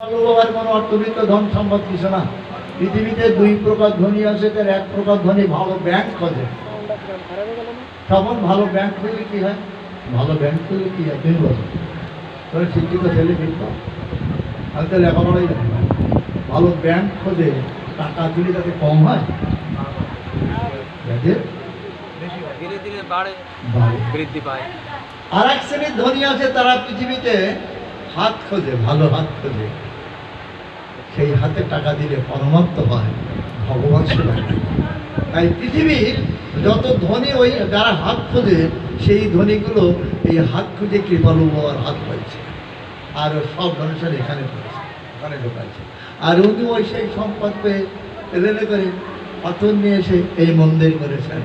ভালোবাবার কোনো অর্থবিত্ত ধন সম্পদ কিছু না। পৃথিবীতে দুই প্রকার ধনী আছে, তার এক প্রকার ধনী ভালো ব্যাংক খোঁজে। তখন ভালো ব্যাংক খুললে কি হয়? ভালো ব্যাংক খুললে কি হয়? তুমি বলো, তোর শিক্ষিত ছেলে কিন্তু আমি তো লেখাপড়াই জানি না। ভালো ব্যাংক খোঁজে, টাকা তুলে তাতে কম হয়, ধীরে ধীরে বাড়ে, বৃদ্ধি পায়। আর এক শ্রেণীর ধনী আছে, তারা পৃথিবীতে হাত খোঁজে, ভালো হাত খোঁজে, সেই হাতে টাকা দিলে পরমাত্ম হয়, ভগবান সেবা। তাই পৃথিবীর যত ধনী, ওই যারা হাত খোঁজে সেই ধনীগুলো এই হাত খুঁজে কৃপালু বাবার হাত পাইছে, আর সব মানুষের এখানে পড়েছে, ওখানে ঢোকাইছে। আর উনি ওই সেই সম্পদ পেয়ে রেলে করে পাথর নিয়ে এসে এই মন্দির করেছেন,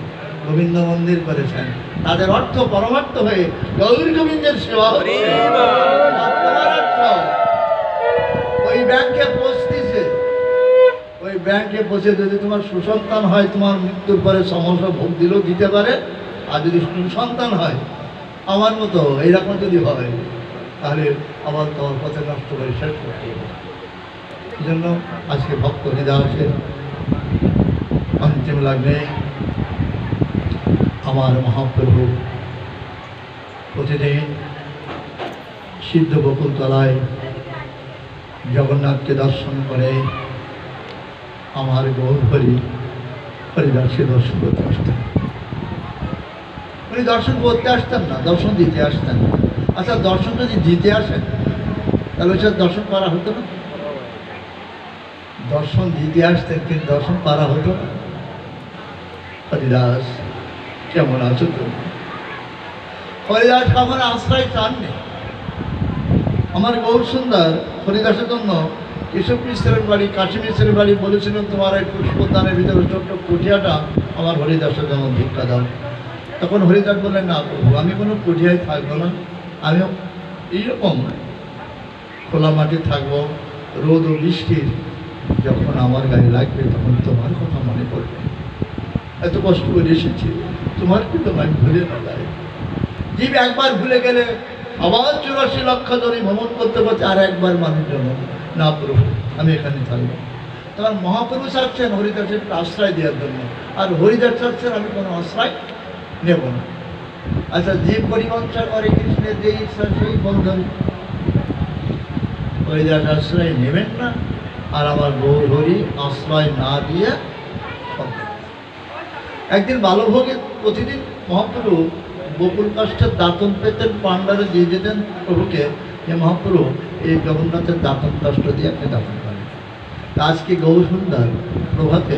গোবিন্দ মন্দির করেছেন। তাদের অর্থ পরমার্থ হয়ে গৌর গোবিন্দের সেবা হচ্ছে। ওই ব্যাংকে পৌঁছতেছে, ওই ব্যাংকে পৌঁছে যদি তোমার সুসন্তান হয়, তোমার মৃত্যুর পরে সমস্যা ভোগ দিলেও দিতে পারে। আর যদি সুসন্তান হয় আমার মতো এইরকম যদি হয়, তাহলে আবার তোমার পথে নষ্ট করে শেষ করতে হবে। এই জন্য আজকে ভক্ত হৃদয়ের অন্তিম লগ্নে আমার মহাপ্রভু প্রতিদিন সিদ্ধ বকুলতলায় জগন্নাথকে দর্শন করে আমার গৌর হরিদাসকে দর্শন করতে আসতেন। উনি দর্শন করতে আসতেন না, দর্শন দিতে আসতেন। আচ্ছা, দর্শন যদি দিতে আসেন তাহলে সে দর্শন করা হতো না? দর্শন দিতে আসতেন, কিন্তু দর্শন করা হতো না। হরিদাস কেমন আছো তুমি? হরিদাস কখন আশ্রয় চাননি। আমার গৌর সুন্দর হরিদাসের জন্য কেশব মিশ্রের বাড়ি, কাশী মিশ্রের বাড়ি বলেছিলেন, তোমার এই পুষ্পদানের ভিতরে ছোট্ট কুঠিয়াটা আমার হরিদাসের জন্য ভিক্ষা দাও। তখন হরিদাস বললেন, না প্রভু, আমি কোনো কুঠিয়ায় থাকবো না, আমি এইরকম খোলা মাটি থাকবো। রোদ ও বৃষ্টির যখন আমার গায়ে লাগবে তখন তোমার কথা মনে পড়বে। এত কষ্ট করে এসেছি, তোমার কিন্তু আমি ভুলে না যাই। জীব একবার ভুলে গেলে আবার 84 লক্ষ জনে ভ্রমণ করতে পারছে, আর একবার মানুষ জন্য না প্রভু আমি এখানে থাকবো। তখন মহাপ্রভু চাচ্ছেন হরিদাসের আশ্রয় দেওয়ার জন্য, আর হরিদাস চাচ্ছেন আমি কোনো আশ্রয় নেব না। আচ্ছা, জীব পরিবঞ্চা করে কৃষ্ণের যে ইচ্ছা সেই বন্ধন, হরিদাস আশ্রয় নেবেন না, আর আমার গৌর হরি আশ্রয় না দিয়ে। একদিন বালভোগে প্রতিদিন মহাপ্রভু বকুল কাষ্ঠের দাঁতন পেতেন, পাণ্ডারে দিয়ে যেতেন প্রভুকে, যে মহাপ্রভু এই জগন্নাথের দাঁতন কাষ্ঠ দিয়ে আপনি দাঁতন করেন। আজকে গৌর সুন্দর প্রভাতে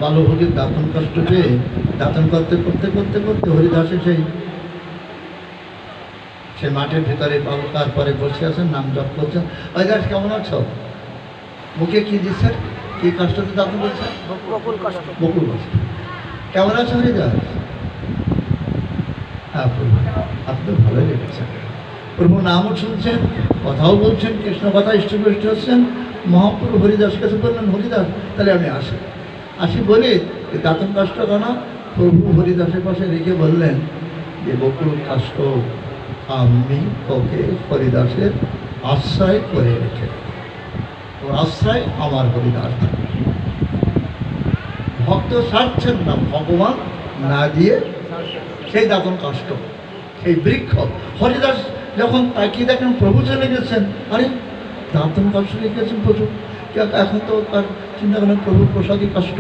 বালভোগের দাঁতন কাষ্ঠ পেয়ে দাঁতন করতে করতে করতে করতে হরিদাসে সেই মাঠের ভিতরে বালকার পরে বসে আছেন, নাম জপ করছেন। হরিদাস কেমন আছো? মুখে কি দিচ্ছেন? কি কাষ্ঠতে দাঁতন করছেন? বকুল কাষ্ঠ। বকুল কাষ্ঠ। কেমন আছো হরিদাস? হ্যাঁ প্রভু, আপনি ভালো লেগেছেন। প্রভু নামও শুনছেন, কথাও বলছেন, কৃষ্ণ কথা ইষ্টপৃষ্ট হচ্ছেন। মহাপ্রভু হরিদাস কাছে বললেন, হরিদাস তাহলে আমি আসি বলে দাঁতন কাষ্ঠ কেন? প্রভু হরিদাসের পাশে রেখে বললেন যে বকুল কাষ্ঠ আমি তোকে হরিদাসের আশ্রয় করে রেখে, তোর আশ্রয় আমার হরিদাস। ভক্ত ছাড়ছেন না, ভগবান না দিয়ে সেই দাঁতন কাষ্ঠ, সেই বৃক্ষ। হরিদাস যখন তাকিয়ে দেখেন প্রভু চলে গেছেন, আরে দাঁতন কাষ্ঠ রেখেছেন প্রভু, এখন তো তার চিন্তা করেন প্রভুর প্রসাদী কাষ্ঠ,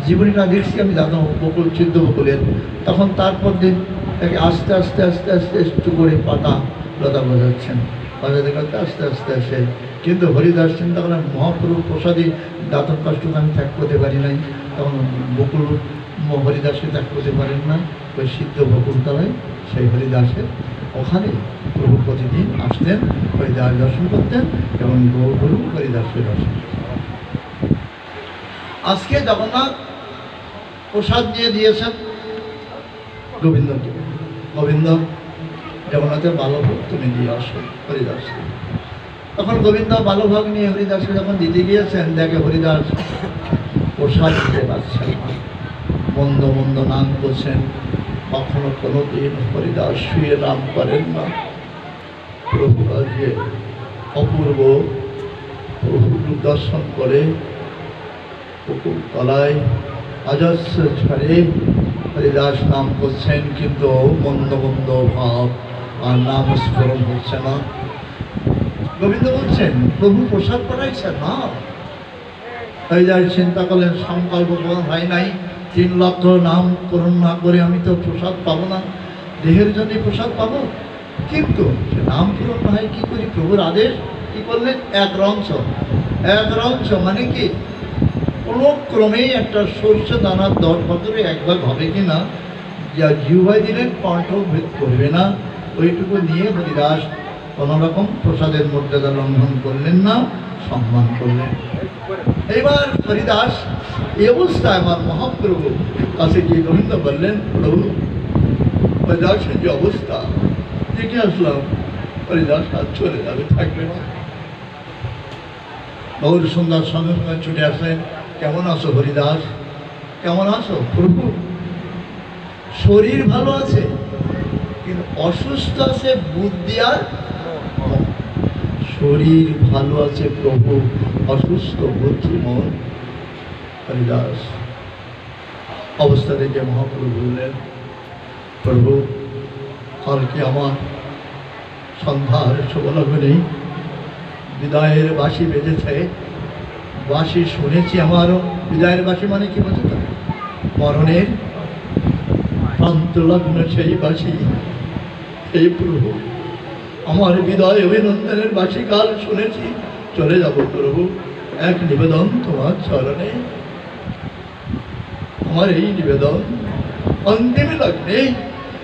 জীবনীটা দেখছি আমি দাঁতন বকুল, সিদ্ধ বকুলের। তখন তারপর দিন তাকে আস্তে আস্তে আস্তে আস্তে একটু করে পাতা লতা বোঝাচ্ছেন, বাজাতে করতে আস্তে আস্তে আসে। কিন্তু হরিদাস চিন্তা করেন মহাপ্রভু প্রসাদী দাঁতন কাষ্ঠকে আমি ত্যাগ করতে পারি নাই। তখন বকুল হরিদাসকে ত্যাগ করতে পারেন না, ওই সিদ্ধ বকুলতলায় সেই হরিদাসের ওখানে প্রভু প্রতিদিন আসতেন, হরিদাস দর্শন করতেন এবং গৌরগুরু হরিদাসকে দর্শন করতেন। আজকে জগন্নাথ প্রসাদ দিয়ে দিয়েছেন গোবিন্দকে। গোবিন্দ জগন্নাথের বালভোগ তুমি দিয়ে আসো হরিদাস। তখন গোবিন্দ বালভোগ নিয়ে হরিদাসকে যখন দিতে গিয়েছেন, দেখে হরিদাস প্রসাদ দিতে পারছেন না, মন্দ মন্দ নাম করছেন। কখনো কোনো দিন হরিদাস শুয়ে নাম করেন না। প্রভু আজকে অপূর্ব রূপ দর্শন করে পুকুর তলায় অজস্র ছাড়ে হরিদাস নাম করছেন, কিন্তু মন্দ মন্দ ভাব আর নাম স্মরণ হচ্ছে না। গোবিন্দ বলছেন প্রভু প্রসাদ পাঠাইছেন না। হরিদাস চিন্তা করলেন সংকল্প হয় নাই, 3 লক্ষ নাম করুন না করে আমি তো প্রসাদ পাবো না, দেহের জন্য প্রসাদ পাবো, কিন্তু সে নাম পূরণ না হয় কি করি? প্রভুর আদেশ কি করলেন? এক রঞ্চ মানে কি কোনো ক্রমেই একটা সর্ষে দানার 10 বছরে একবার হবে কিনা, যা জিহ্বায় দিলেন কণ্ঠ ভেদ করবে না, ওইটুকু নিয়ে হরিদাস কোনোরকম প্রসাদের মর্যাদা লঙ্ঘন করলেন না, সম্মান করলেন। এবার হরিদাস এই অবস্থায় আমার মহাপ্রভু কাছে গিয়ে গোবিন্দ বললেন, প্রভু হরিদাসের যে অবস্থা দেখে আসলাম, হরিদাস আর চলে যাবে, থাকবে না। গৌর সুন্দর সঙ্গে সঙ্গে ছুটে আসলেন, কেমন আছো হরিদাস? কেমন আছো প্রভু? শরীর ভালো আছে কিন্তু অসুস্থ আছে বুদ্ধি আর মন। শরীর ভালো আছে প্রভু, অসুস্থ বুদ্ধি মন। হরিদাস অবস্থা দেখে মহাপ্রভু বললেন, প্রভু কালকে আমার সন্ধ্যার শুভলগ্নে বিদায়ের বাঁশি বেজেছে, বাঁশি শুনেছি আমারও। বিদায়ের বাঁশি মানে কি বোঝো তো? মরণের প্রান্তলগ্ন সেই বাঁশি। এই প্রভু আমার বিদায় অভিনন্দনের বাঁশি কাল শুনেছি, চলে যাব প্রভু, এক নিবেদন তোমার চরণে। আমার এই নিবেদন অন্তিম লগ্নে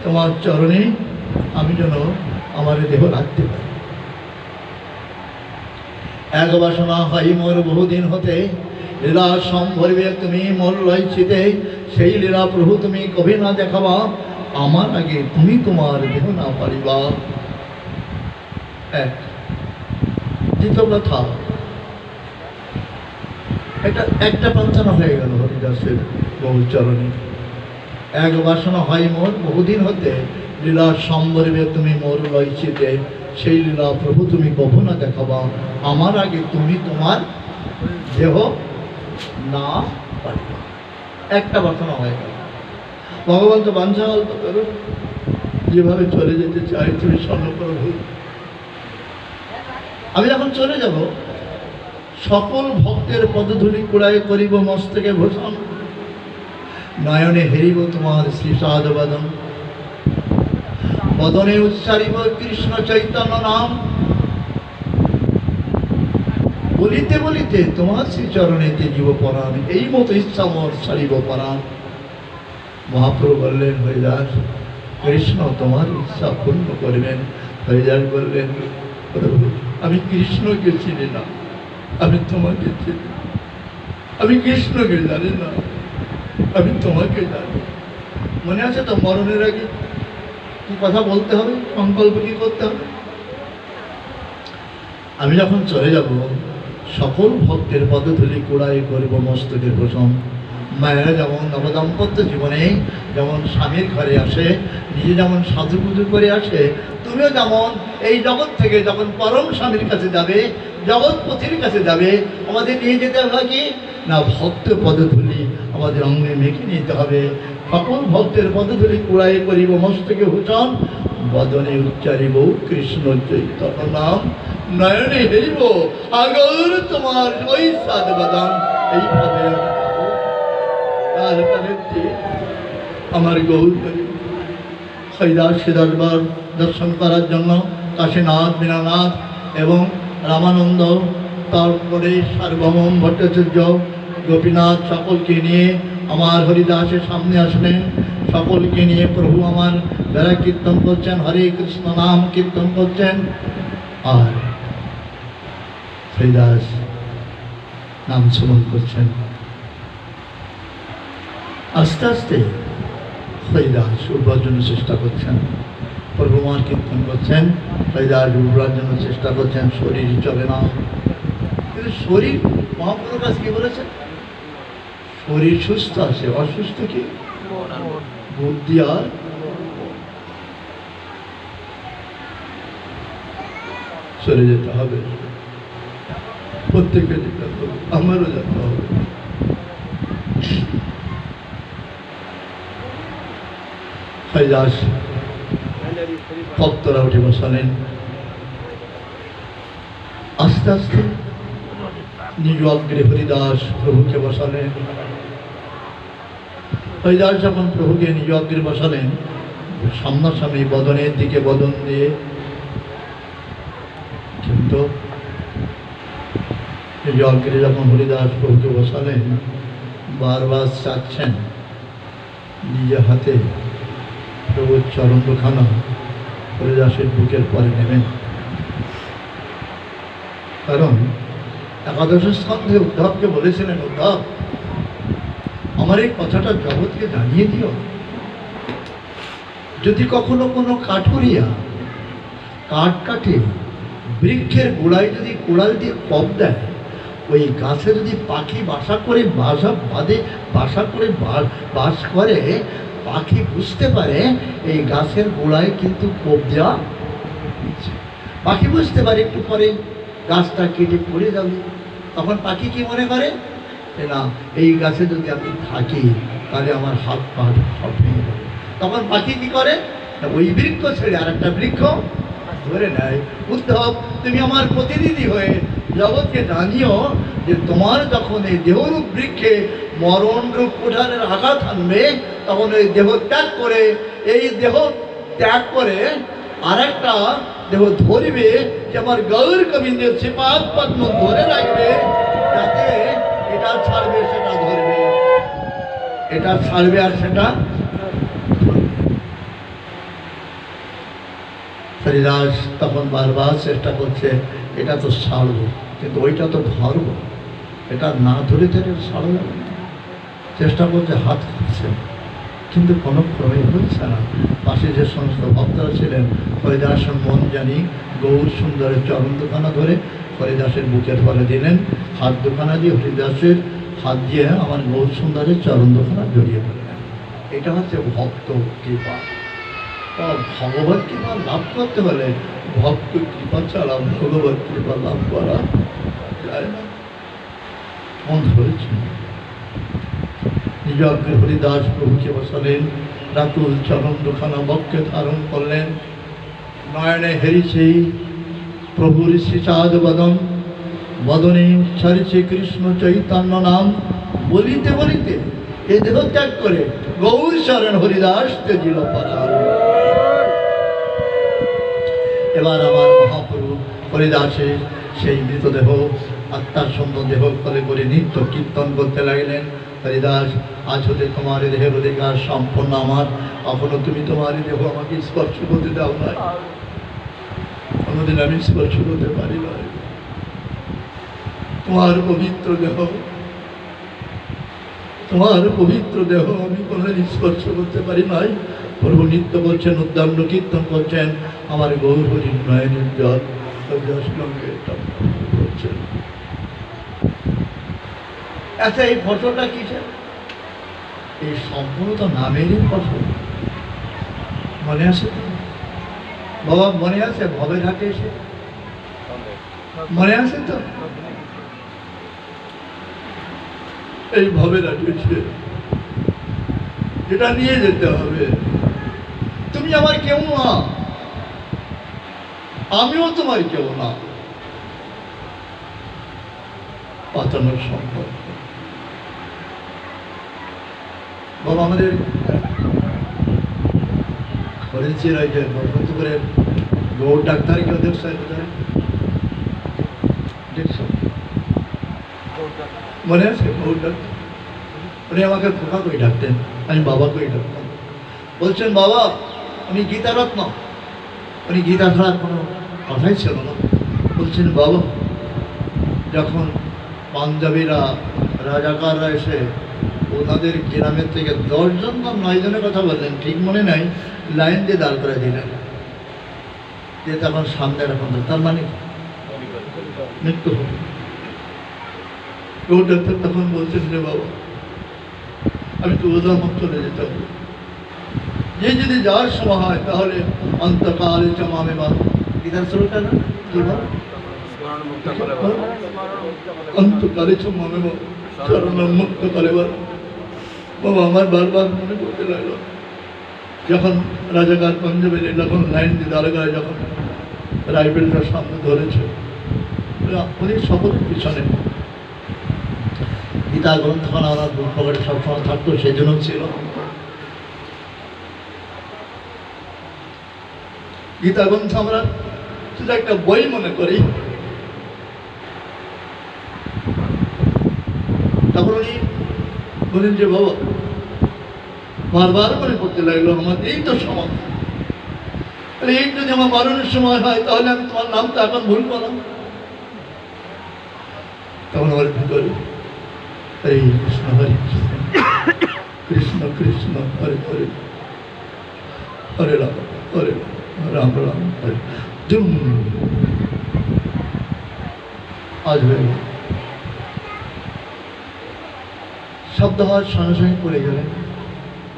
তোমার চরণে আমি যেন আমার দেহ রাখতে পারি। এক বাসনা হয় মোর বহুদিন হতে, লীলা সম্ভরবে তুমি মোর লইছিতে, সেই লীলা প্রভু তুমি কবি না দেখাবা, আমার আগে তুমি তোমার দেহ না পারিবা। এক দ্বিতীয় কথা, এটা একটা প্রার্থনা হয়ে গেল হরিদাসের বহুচরণে। এক বাসনা হয় মোর বহুদিন হতে, লীলা সম্ভরবে তুমি মোর লইছিতে, সেই লীলা প্রভু তুমি কবু না দেখাবা, আমার আগে তুমি তোমার দেহ না পারিবা। একটা বাসনা হয়ে গেল। ভগবান তো বাঞ্ছা অল্প করো, যেভাবে চলে যেতে চাই তুমি স্বর্ণ প্রভু। আমি যখন চলে যাব, সকল ভক্তের পদধূলি কুড়াই করিব মস্তকে ভূষণ, নয়নে হেরিব তোমার শ্রীসাদ বদন, বদনে উচ্চারিব কৃষ্ণ চৈতন্য নাম, বলিতে বলিতে তোমার শ্রীচরণে তেজিব পরাণ, এই মতো ইচ্ছা মোর ছাড়িব পরাণ। মহাপ্রভু বললেন, হরিদাস কৃষ্ণ তোমার ইচ্ছা পূর্ণ করবেন। হরিদাস বললেন, প্রভু আমি কৃষ্ণকে চিনি না, আমি তোমাকে চিনি, আমি কৃষ্ণকে জানি না, আমি তোমাকে জানি। মনে আছে তো মরণের আগে কি কথা বলতে হবে, সংকল্প কি করতে হবে? আমি যখন চলে যাব, সকল ভক্তের পদধূলি কুড়াই করিব মস্তকের ভূষণ। মায়েরা যেমন নবদাম্পত্য জীবনে যেমন স্বামীর ঘরে আসে, নিজে যেমন সাজুগুজু করে আসে, তুমিও যেমন এই জগৎ থেকে যখন পরম স্বামীর কাছে যাবে, জগৎপতির কাছে যাবে, আমাদের নিয়ে যেতে হবে কি না ভক্ত পদধূলি আমাদের অঙ্গে মেখে নিতে হবে। সকল ভক্তের পদধূলি কুড়াই করিব মস্তকে ভূষণ, বদনে উচ্চারিব কৃষ্ণ চৈতন্য নাম, নয়নে হেরিব আগর তোমার ওই সাদ বদন। এইভাবে তারপরে আমার গৌর হরিদাস দরবার দর্শন করার জন্য কাশীনাথ, বীণানাথ এবং রামানন্দ, তারপরে সার্বভৌম ভট্টাচার্য, গোপীনাথ সকলকে নিয়ে আমার হরিদাসের সামনে আসলেন। সকলকে নিয়ে প্রভু আমার বেড়া কীর্তন করছেন, হরে কৃষ্ণ নাম কীর্তন করছেন, আর হরিদাস নাম স্মরণ করছেন। আস্তে আস্তে হরিদাস উঠবার জন্য চেষ্টা করছেন, প্রভু মার কীর্তন করছেন, হরিদাস উঠবার জন্য চেষ্টা করছেন, শরীর চলে না। কিন্তু শরীর মহাপ্রভুর কাছে কি বলেছেন? শরীর সুস্থ আছে, অসুস্থ কি বুদ্ধি আর চলে যেতে হবে। প্রত্যেকে যেতে হবে, আমারও যেতে হবে। হরিদাস ভক্তরা উঠে বসালেন। আস্তে আস্তে নিজ অগ্রে হরিদাস প্রভুকে বসালেন। হরিদাস যখন প্রভুকে নিজ অগ্রে বসালেন, সামনাসামনি বদনের দিকে বদন দিয়ে, কিন্তু নিজ অগ্রে যখন হরিদাস প্রভুকে বসালেন, বারবার চাচ্ছেন নিজের হাতে প্রভুর চরণ দুখানা হরিদাসের বুকের পরে নেবেন। কারণ একাদশ স্কন্ধে উদ্ধবকে বলেছিলেন, উদ্ধব আমার এই কথাটা জগৎকে জানিয়ে দিও, যদি কখনো কোনো কাঠুরিয়া কাঠ কাটে বৃক্ষের গোড়ায় যদি কোড়াল দিয়ে কপ দেয়, ওই গাছে যদি পাখি বাসা করে বাস করে, পাখি বুঝতে পারে এই গাছের গোড়ায় কিন্তু কোপ দেওয়া। পাখি বুঝতে পারে একটু পরে গাছটা কেটে পড়ে যাবে, তখন পাখি কি মনে করে, না এই গাছে যদি আমি থাকি তাহলে আমার হাত পা সব ভেঙে যাবে। তখন পাখি কি করে, ওই বৃক্ষ ছেড়ে আর একটা বৃক্ষ ধরে নেয়। উদ্ধব তুমি আমার প্রতিনিধি হয়ে জগৎকে জানিও যে তোমার যখন এই দেহরূপ বৃক্ষে মরণ রূপ কোঠারের আঘাত আনবে, তখন ওই দেহ ত্যাগ করে, এই দেহ ত্যাগ করে আর একটা দেহ ধরবে, যে আমার গৌর গোবিন্দের শ্রীপাদ পদ্ম ধরে রাখবে, যাতে এটা ছাড়বে সেটা ধরবে, এটা ছাড়বে আর সেটা। হরিদাস তখন বারবার চেষ্টা করছে, এটা তো ছাড়বো, কিন্তু ওইটা তো ধরবো, এটা না ধরে ধরে ছাড়া যাবে না। চেষ্টা করছে, হাত খাচ্ছে, কিন্তু কোনো ক্রমে হচ্ছে না। পাশে যে সমস্ত ভক্তরা ছিলেন, হরিদাসের মন জানি গৌর সুন্দরের চরণ দুখানা ধরে হরিদাসের বুকের পরে দিলেন, হাত দুখানা দিয়ে হরিদাসের হাত দিয়ে আমার গৌর সুন্দরের চরণ দুখানা জড়িয়ে পড়লেন। এটা হচ্ছে ভক্ত কৃপা। ভগবত কৃপা লাভ করতে হলে ভক্ত কৃপা ছাড়া ভগবত কৃপা লাভ করা যায় না। মন ধরেছেন, নিজ অগ্রে হরিদাস প্রভুকে বসালেন, রাতুল চরণ দুখানা বক্ষে ধারণ করলেন, নয়নে হেরিছে প্রভুর শ্রীচাঁদ বদন, বদনে উচ্চারিছে কৃষ্ণ চৈতন্য নাম। বলিতে বলিতে এ দেহ ত্যাগ করে গৌর শরণ হরিদাস তেজিল পরাণ। এবার আমার মহাপ্রভু হরিদাসের সেই মৃতদেহ আত্মার সুন্দর দেহ করে করে নিত্য কীর্তন করতে লাগলেন। হরিদাস, আজ হতে তোমার দেহের অধিকার সম্পূর্ণ আমার, এখনো তুমি তোমার দেহ আমাকে স্পর্শ করতে দাও নাই, কোনোদিন আমি স্পর্শ করতে পারি নাই। তোমার পবিত্র দেহ, তোমার পবিত্র দেহ আমি কোনোদিন স্পর্শ করতে পারি নাই। প্রভু নিত্য বলছেন, উদ্দাম্য কীর্তন করছেন, আমার গৌর হরির নয়নের জল করছেন। আচ্ছা, এই ফসলটা কিসের? এই সম্পূর্ণ তো নামেরই ফসল। মনে আছে তো বাবা? মনে আছে ভবের হাটে এসে? মনে আছে তো? এই ভবের হাটে এসে এটা নিয়ে যেতে হবে। তুমি আমার কেউ না, আমিও তোমার কেউ না। পাতানোর সম্ভব বাবা। আমাদের করেছেন ওই যে বসন্তপুরের গৌর ডাক্তার, কেউ দেখছো? দেখছো? মনে আছে গৌর ডাক্তার? উনি আমাকে খোকা কই ডাকতেন, আমি বাবা কই ডাকতাম। বলছেন, বাবা উনি গীতা রত্ন, উনি গীতা ছাড়ার কোনো কথাই ছিল না। বলছেন, বাবা যখন পাঞ্জাবিরা রাজাকাররা এসে ওনাদের গ্রামের থেকে 10 জন বা 9 জনের কথা বললেন, ঠিক মনে নাই, লাইন দিয়ে দাঁড় করে দিলেন, যে তখন সামনে রাখুন, তার মানে মৃত্যু হবে। গৌর ডাক্তার তখন বলছেন, রে বাবা আমি তো উদাহরণ চলে যেতে হবে, যে যদি যাওয়ার সময় হয় তাহলে অন্তকালে জমাবে বা গীতার শুরুটা না কি বল স্মরণ মুক্ত করে বলো। অন্তকালে মনে চরণ মুক্ত করে বলো। বাবা আমার বারবার মনে করতে লাগলো, যখন রাজাকার পাঞ্জাবের যখন লাইন দিয়ে দাঁড়াগায় যখন রাইফেলটার সামনে ধরেছে, উনি শপথ পিছনে গীতা গ্রন্থখানা ওনার পকেটে সবসময় থাকতো, সেজন্য ছিল গীতা গ্রন্থ। আমরা শুধু একটা বই মনে করি। তখন উনি বলেন যে বাবা, বারবার মনে করতে লাগলো আমার এই তো সময়, এই যদি আমার মরণের সময় হয় তাহলে আমি তোমার নামটা এখন ভুল করলাম। তখন আমার ভিতরে হরে কৃষ্ণ হরে কৃষ্ণ কৃষ্ণ কৃষ্ণ হরে হরে হরে রাম হরে রাম রাম হরে জুম আজ হয়ে গেল। শব্দ হওয়ার সঙ্গে সঙ্গে পড়ে গেলেন,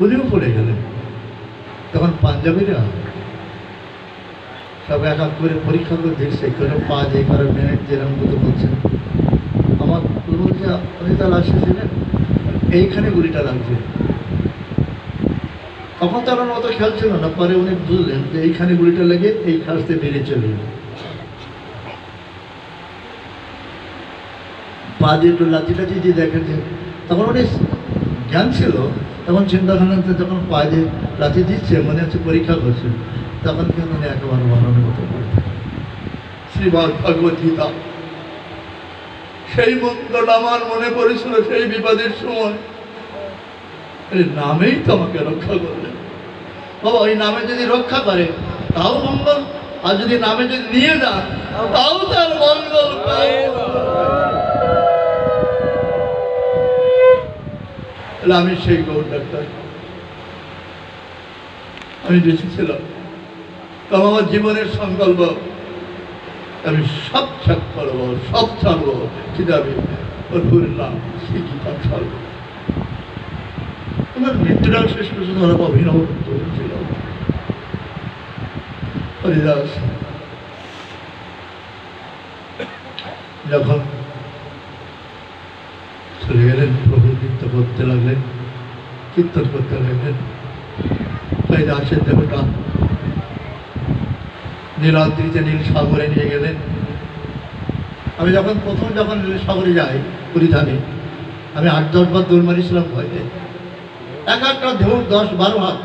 উনিও পড়ে গেলেন। তখন পাঞ্জাবিরা সব এক এক করে পরীক্ষা করে দেখছে, কারো পা দিয়ে কারো মেয়ে যেরকম মতো বলছেন। আমার বলছে আপনি তাহলে আসেছিলেন, এইখানে গুলিটা লাগছে। তখন তার অত খেয়াল ছিল না, পরে উনি বুঝলেন যে এইখানে গুলিটা লেগে এই খাসতে বেরিয়ে চলে গেল। পা দিয়ে একটু লাচি টাচি দিয়ে দেখেন যে তখন উনি জ্ঞান ছিল, তখন চিন্তাভাবনা যখন পা দিয়ে লাচি দিচ্ছে মনে হচ্ছে পরীক্ষা করছে, তখন কিন্তু উনি একেবারে বর্ণনের মতো করতেন। শ্রীমদ ভগবত গীতা সেই মন্ত্রটা আমার মনে পড়েছিল সেই বিপদের সময়। নামেই তো আমাকে রক্ষা করলেন বাবা। ওই নামে যদি রক্ষা করে তাও মঙ্গল, আর যদি নামে যদি নিয়ে যান তাও তার মঙ্গল। আমি সেই গৌর ডাক্তার, আমি বেঁচেছিলাম। তো আমার জীবনের সংকল্প আমি সব ত্যাগ করবো, সব ছাড়বো, কিন্তু আমি প্রভুর নাম সেই গীতা ছাড়বো। আমার মৃত্যুটাও শেষ পর্যন্ত ওরা অভিনব ছিল। হরিদাস যখন চলে গেলেন, প্রভু নৃত্য করতে লাগলেন, কীর্তন করতে লাগলেন। হরিদাসের দেহটা নীলাদ্রিতে নীল সাগরে নিয়ে গেলেন। আমি প্রথম যখন নীল সাগরে যাই পুরীধামে, আমি 8-10 বার দৌড় মারিছিলাম ভয়তে। এক একটা ঢেউ 10-12 হাত।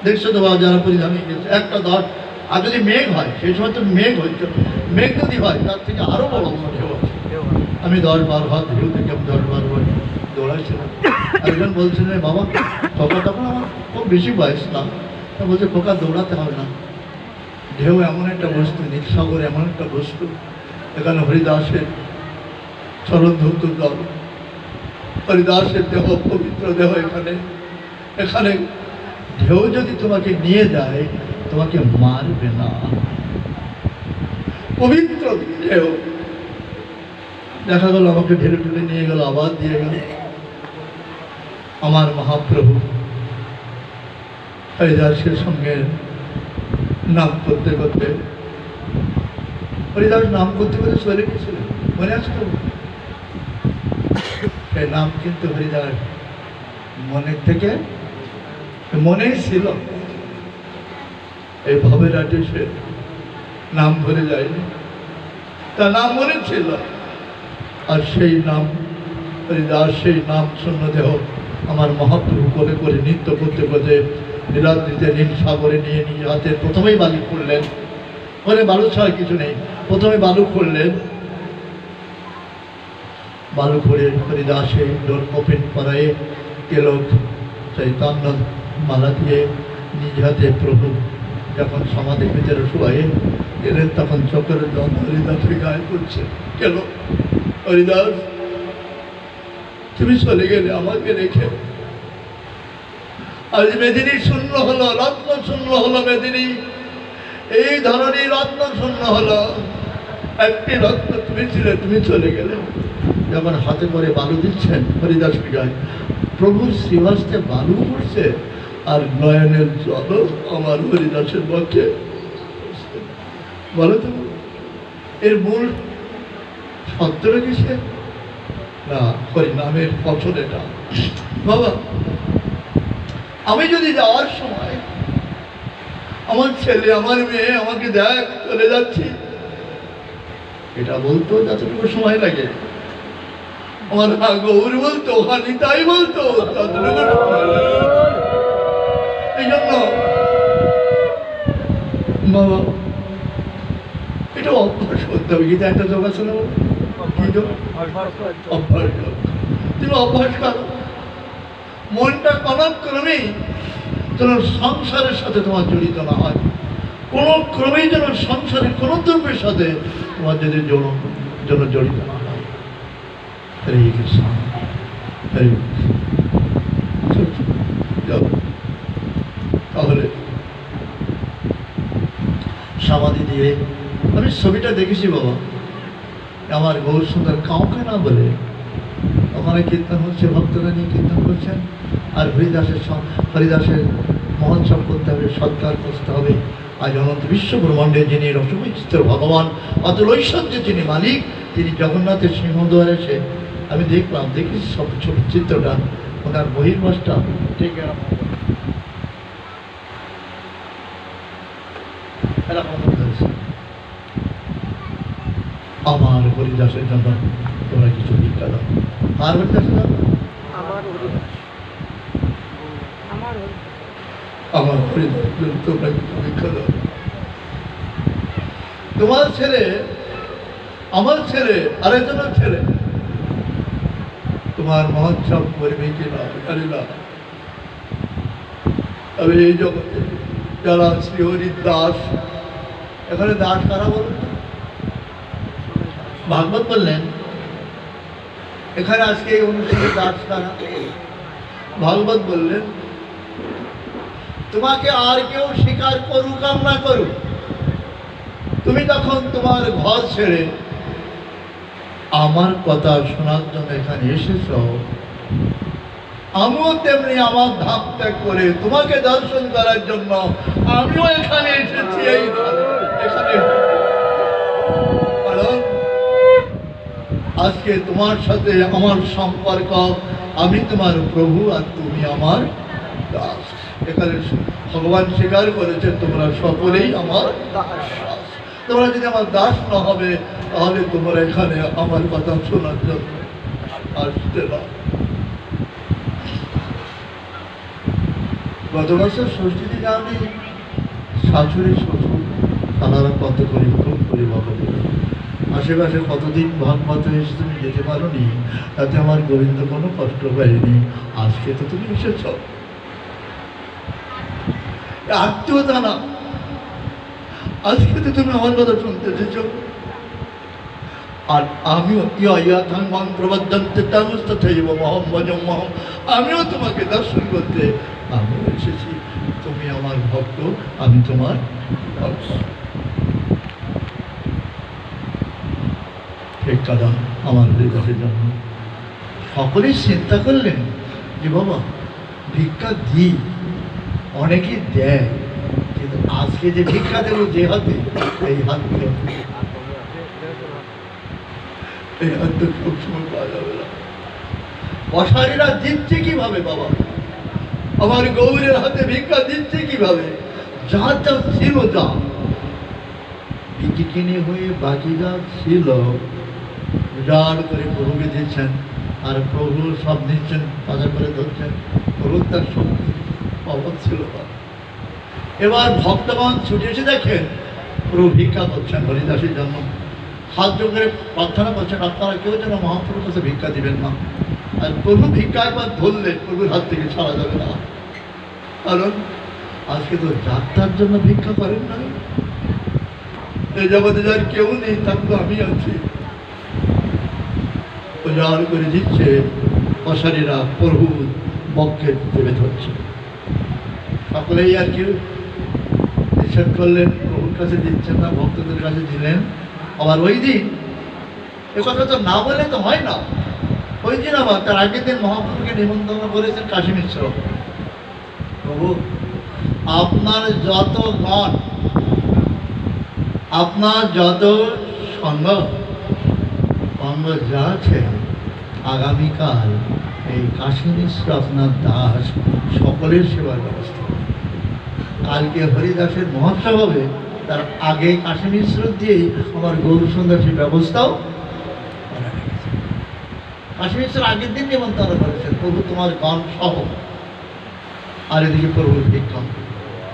দেখছো তো বাবা যারা পুরীধামে গেছে, একটা 10। আর যদি মেঘ হয়, সেই সময় তো মেঘ হচ্ছে, মেঘ যদি হয় তার থেকে আরো বড় বড় ঢেউ আছে। আমি 10-12 হাত ঢেউ থেকে আমি 10-12 বার দৌড়াইছিলাম। একজন বলছিলেন বাবা খোকা, তখন আমার খুব বেশি বয়স না, বলছে খোকা দৌড়াতে হবে না, ঢেউ এমন একটা বস্তু, নীলসাগর এমন একটা বস্তু, এখানে হরিদাসের চরণ ধৌত দল, হরিদাসের দেহ, পবিত্র দেহ। এখানে এখানে ঢেউ যদি তোমাকে নিয়ে যায় তোমাকে মারবে না, পবিত্র ঢেউ। দেখা গেল আমাকে ঢেলে ঢেলে নিয়ে গেল, আবার দিয়ে গেল। আমার মহাপ্রভু হরিদাসের সঙ্গে নাম করতে করতে, হরিদাস নাম করতে করতে চলে গেছিলেন, মনে আছে তো? সেই নাম কিন্তু হরিদাস মনের থেকে মনেই ছিল। এই ভবের আটে সে নাম ভরে যায়নি, তার নাম মনে ছিল। আর সেই নাম হরিদাস, সেই নাম শূন্য দেহ আমার মহাপ্রভু করে করে নৃত্য করতে করতে নীলাদ্রিতে নীল সাগরে নিয়ে নিয়ে হাতে প্রথমেই বালু খুললেন। ওখানে বালু ছাড়া কিছু নেই, প্রথমে বালু খুললেন। বালু খুলে হরিদাসে ডোর ওপেন করায় তিলক চৈতন্য মালা দিয়ে নিজ হাতে প্রভু যখন সমাধির ভিতরে শোয়াই গেলেন, তখন চক্রের জল হরিদাসের গায়ে করছে। কেন হরিদাস তুমি চলে গেলে আমাকে রেখে? আজ মেদিনী শূন্য হলো, রত্ন শূন্য হলো মেদিনী, এই ধরনের রত্ন শূন্য হলো। একটি রত্ন তুমি ছিলে, তুমি চলে গেলে। যখন হাতে করে বালু দিচ্ছেন হরিদাসকে গায়ে, প্রভুর শ্রীবাসে বালু পড়ছে আর নয়নের জল আমার হরিদাসের পক্ষে। বলো তো এর মূল সত্যটা কিসে না হরিনামের ফসল এটা। বাবা, আমি যদি যাওয়ার সময় আমার ছেলে আমার মেয়ে আমাকে দেখ চলে যাচ্ছি, এটা বলতো যতটুকু সময় লাগে, আমার গৌর বলতো, হানিতাই বলতো ততটুকু সময় লাগে। এই জন্য বাবা এটা অভ্যাস করতে হবে। গীতা একটা যোগ আছে না, কি যোগ? অভ্যাস যোগ। তুমি অভ্যাস করো, মনটা ক্রমেই যেন সংসারের সাথে তোমার জড়িত না হয়, কোনো ক্রমেই যেন সংসারের কোনো দ্রব্যের সাথে তোমার যদি যেন জড়িত না হয়। হরে কৃষ্ণ, হরে কৃষ্ণ। তাহলে সমাধি দিয়ে আমি ছবিটা দেখেছি বাবা, আমার গৌর সুন্দর কাউকে না বলে ওখানে কীর্তন হচ্ছে, ভক্তরা নিয়ে কীর্তন করছেন, আর হরিদাসের মহোৎসব করতে হবে, সৎকার করতে হবে। আজ অনন্ত বিশ্ব ব্রহ্মাণ্ডের যিনি রসবিচিত্র ভগবান, অতুল ঐশ্বর্যের যিনি মালিক, তিনি জগন্নাথের সিংহদ্বারে এসে আমি দেখেছি সব ছবি চিত্রটা, ওনার বহির্বাসটা ঠিক আমার হরিদাসের জন্য তোমরা কিছু ভিক্ষা দাও। আর হরিদাসের জন্য আমার হরিদাসের জন্য তোমরা কিছু ভিক্ষা দাও। তোমার ছেলে, আমার ছেলে, আরেকজনের ছেলে তোমার মহোৎসব করবে কিনা জানি না। তবে এই জগতে যারা শ্রীহরির দাস, এখানে দাস কারা বলুন? ভাগবত বললেন এখানে আজকে এই অনুষ্ঠানে দাস কারা? ভাগবত বললেন তোমাকে আর কেউ স্বীকার করুক আর না করুক, তুমি তখন তোমার ঘর ছেড়ে আমার কথা শোনার জন্য এখানে এসেছ, আমিও তেমনি আমার ধাম ত্যাগ করে তোমাকে দর্শন করার জন্য আমিও এখানে এসেছি। এই এখানে কারণ আজকে তোমার সাথে আমার সম্পর্ক, আমি তোমার প্রভু আর তুমি আমার দাস। এখানে ভগবান স্বীকার করেছেন তোমরা সকলেই আমার দাস। তোমরা যদি আমার দাস না হবে তাহলে তোমরা এখানে আমার কথা শোনার জন্য আসতে না। গত বছর ষষ্ঠী দিকে আমি শাশুড়ি শ্বশুর তারা কত করে খুব করে বাবা বলে আশেপাশে কতদিন ভাগবত এসে তুমি যেতে পারো নি, তাতে আমার গোবিন্দ কোনো কষ্ট পায়নি। আজকে তো তুমি এসেছ, আত্মীয়তা না, আজকে তো তুমি আমার কথা শুনতে এসেছ। আর আমিও আমিও তোমাকে দর্শন করতে আমিও এসেছি। তুমি আমার ভক্ত, আমি তোমার ভক্ত। ঠিক কথা আমার হৃদয়ের জন্য সকলেই চিন্তা করলেন যে বাবা ভিক্ষা দিই, অনেকেই দেয়, কিন্তু আজকে যে ভিক্ষা দেবো যে হাতে, এই হাতকে এই হাতটা সবসময় পাওয়া যাবে না। অসারীরা দিচ্ছে কিভাবে বাবা? আমার গৌরের হাতে ভিক্ষা দিচ্ছে কিভাবে? যা যা ছিল, যা বিকিনি হয়ে বাকি যা ছিল উজাড় করে প্রভুকে দিচ্ছেন, আর প্রভু সব নিচ্ছেন, তাজা করে ধরছেন। প্রভুর তার শক্তি অভাব ছিল না। এবার ভক্তগণ ছুটে এসে দেখেন প্রভু ভিক্ষা করছেন হরিদাসের জন্য, হাত জোর করে প্রার্থনা করছেন আপনারা কেউ যেন মহাপ্রভুর কাছে ভিক্ষা দিবেন না। আর প্রভু ভিক্ষা একবার ধরলে প্রভুর হাত থেকে ছাড়া যাবে না। কারণ আজকে তো যাত্রার জন্য ভিক্ষা করেন না, এই জগতে যার কেউ নেই তার তো আমি আছি। উজাড় করে দিচ্ছে, অসারীরা প্রভু বক্ষে চেপে ধরছে। সকলেই আর কি নিষেধ করলেন, প্রভুর কাছে দিচ্ছেন না, ভক্তদের কাছে দিলেন। আবার ওই দিন এ কথা তো না বলে তো হয় না। ওই দিন আবার তার আগের দিন মহাপ্রভুকে নিমন্ত্রণ করেছেন কাশী মিশ্র, প্রভু আপনার যত গণ, আপনার যত সঙ্গ অঙ্গ যা আছে আগামীকাল এই কাশী মিশ্র আপনার দাস সকলের সেবার ব্যবস্থা করবে। কালকে হরিদাসের মহোৎসব হবে, তার আগে কাশী মিশ্র দিয়েই আমার গৌর সন্ন্যাসীর ব্যবস্থাও করা গেছে। কাশী মিশ্র আগের দিন নিমন্ত্রণ করেছেন, প্রভু তোমার গান সহ। আর এদিকে প্রভুর বিক্ষণ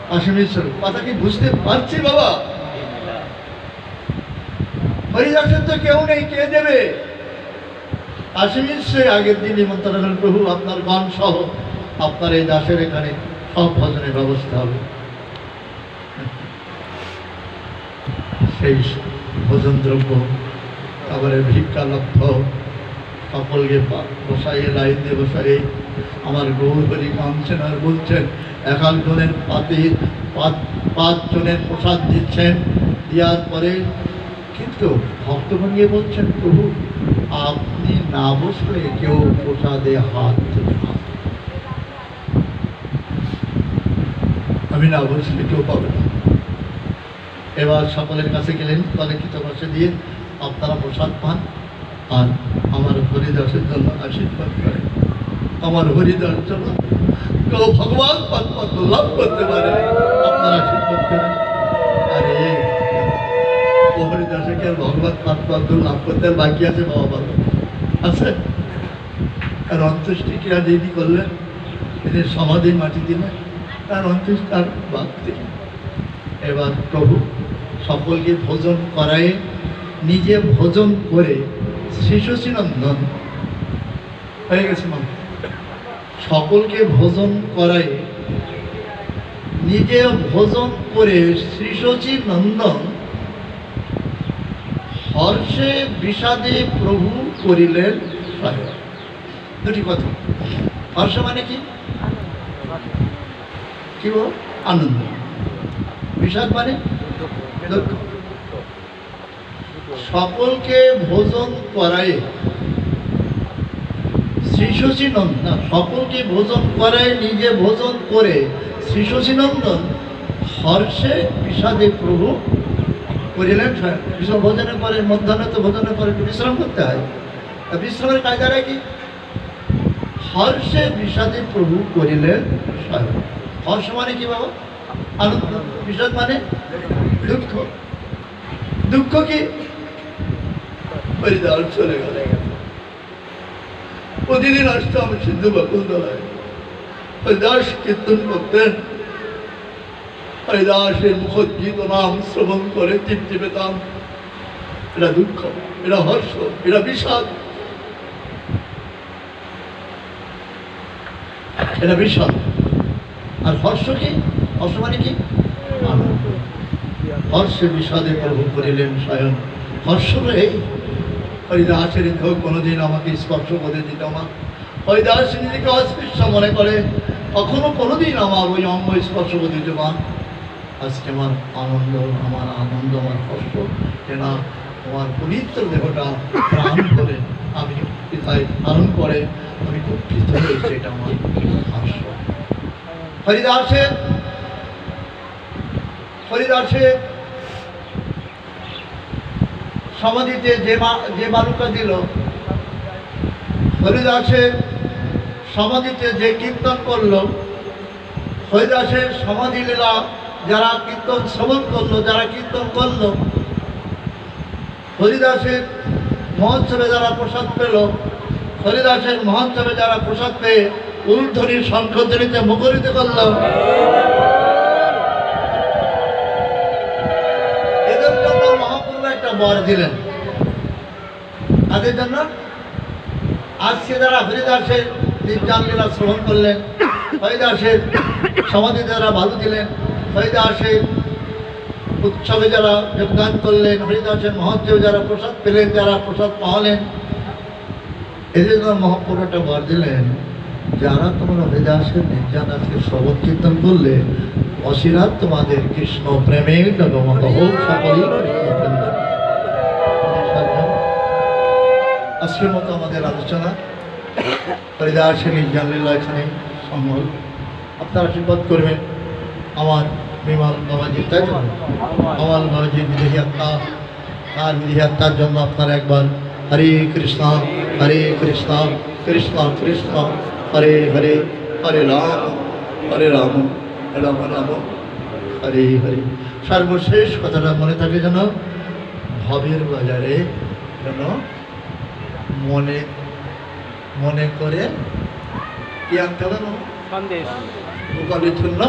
কাশী মিশ্র কথা কি বুঝতে পারছি বাবা? হরিদাসের তো কেউ নেই, কে দেবে? কাশী মিশ্র আগের দিন নিমন্ত্রণ করেন, প্রভু আপনার গান সহ আপনার এই দাসের এখানে সব ভজনের ব্যবস্থা হবে। সেই ভোজন দ্রব্য তারপরে ভিক্ষালব্ধ সকলকে বসাইয়ে লাইন দিয়ে বসাই আমার গৌর হরি কাঁদছেন আর বলছেন, এক একজনের পাতে পাঁচজনের প্রসাদ দিচ্ছেন। দেওয়ার পরে কিন্তু ভক্তগণ গিয়ে বলছেন, প্রভু আপনি না বসলে কেউ প্রসাদে হাত দেবে না, আমি না বসলে কেউ পাবে না। এবার সকলের কাছে গেলেন, কলেক্ষিত বসে দিয়ে আপনারা প্রসাদ পান আর আমার হরিদাসের জন্য আশীর্বাদ করেন। আমার হরিদাস জন্য কেউ ভগবান পদ লাভ করতে পারে, আপনারা আশীর্বাদ করেন। আরে ও হরিদাসে কি আর ভগবান পদ লাভ করতে বাকি আছে বাবা? বলো আছে? আর অন্ত্যেষ্টি ক্রিয়া যিনি করলেন, তিনি সমাধি মাটি দিলেন, তার অন্ত্যেষ্টি আর বাদ দিলেন। এবার প্রভু সকলকে ভোজন করায় নিজে ভোজন করে শ্রীশচীনন্দন হয়ে গেছে। মা সকলকে ভোজন করায় নিজে ভোজন করে শ্রীশচীনন্দন হর্ষে বিষাদে প্রভু করিলেন সহায়। দুটি কথা। হর্ষ মানে কি? কি বল? আনন্দ। বিষাদ মানে দুঃখ। সকলকে ভোজন করায় শ্রীশচীনন্দন, সকলকে ভোজন করায় নিজে ভোজন করে শ্রীশচীনন্দন হর্ষে বিষাদে প্রভু করিলেন স্বয়ং। বিষম ভোজনের পরে মধ্যাহ্নে তো ভোজনের পরে একটু বিশ্রাম করতে হয়, বিশ্রামের কায়দাটা কি? হর্ষে বিষাদে প্রভু করিলেন স্বয়ং। হর্ষ মানে কি বাবা? আনন্দ। বিষাদ মানে দুঃখ। দুঃখ কি? হরিদাস চলে গেল। প্রতিদিন আসতাম সিন্ধু বকুলতলায়, হরিদাস কীর্তন করতেন, হরিদাসের মুখোজ্জিত নাম শ্রবণ করে তৃপ্তি পেতাম। এটা দুঃখ, এটা হর্ষ, এটা বিষাদ, এটা বিষাদ। আর হর্ষ কি? হর্ষ মানে কি? আনন্দ। হর্ষে বিষাদে প্রভু করিলেন স্বয়ং। হর্ষ এই হরিদাসের কেউ কোনোদিন আমাকে স্পর্শ করে দিত না। হরিদাস নিজেকে অস্পৃশ্য মনে করে, কখনো কোনোদিন আমার ওই অঙ্গ স্পর্শ করে দিতে পান। আজকে আমার আনন্দ, আমার হর্ষ, না আমার পবিত্র দেহটা প্রাণ করে আমি পিতায় ধারণ করে আমি খুব কৃত হয়েছি, এটা আমার হর্ষ। হরিদাসের সমাধিতে যে বালুকা দিল, হরিদাসের সমাধিতে যে কীর্তন করলো, হরিদাসের সমাধি লীলা যারা কীর্তন শ্রবণ করলো, যারা কীর্তন করলো, হরিদাসের মহোৎসবে যারা প্রসাদ পেল, হরিদাসের মহোৎসবে যারা প্রসাদ পেয়ে উলধ্বনির শঙ্খধ্বনিতে মুখরিত করল, এদের জন্য মহাপ্রভু একটা বর দিলেন। তাদের জন্য আজকে যারা হরিদাসের নির্যান লীলা শ্রবণ করলেন, হরিদাসের সমাধিতে যারা ভালো দিলেন, হরিদাসের উৎসবে যারা যোগদান করলেন, হরিদাসের মহোৎসবে যারা প্রসাদ পেলেন, যারা প্রসাদ পাওয়ালেন, এদের জন্য মহাপ্রভু একটা বর দিলেন, যারা তোমরা হরিদাসের নির্যান আজকে শ্রবণ কীর্তন করলে, অচিরাত তোমাদের কৃষ্ণ প্রেমের জগমগ হোক সকলেই। আজকের মতো আমাদের আলোচনা হরিদাসের নির্যান লীলা এখানে সম্ভব। আপনারা আশীর্বাদ করবেন আমার বিমল বাবাজি, তাই তো? আমার বাবাজি বিদেহী আত্মা আর নিহার জন্য আপনার একবার হরে কৃষ্ণ কৃষ্ণ কৃষ্ণ হরে হরে হরে রাম রাম রাম হরে হরে। সর্বশেষ কথাটা মনে থাকে যেন ভবের বাজারে যেন মনে মনে করে কি আনতে হবে না সন্দেশ গোপালের জন্য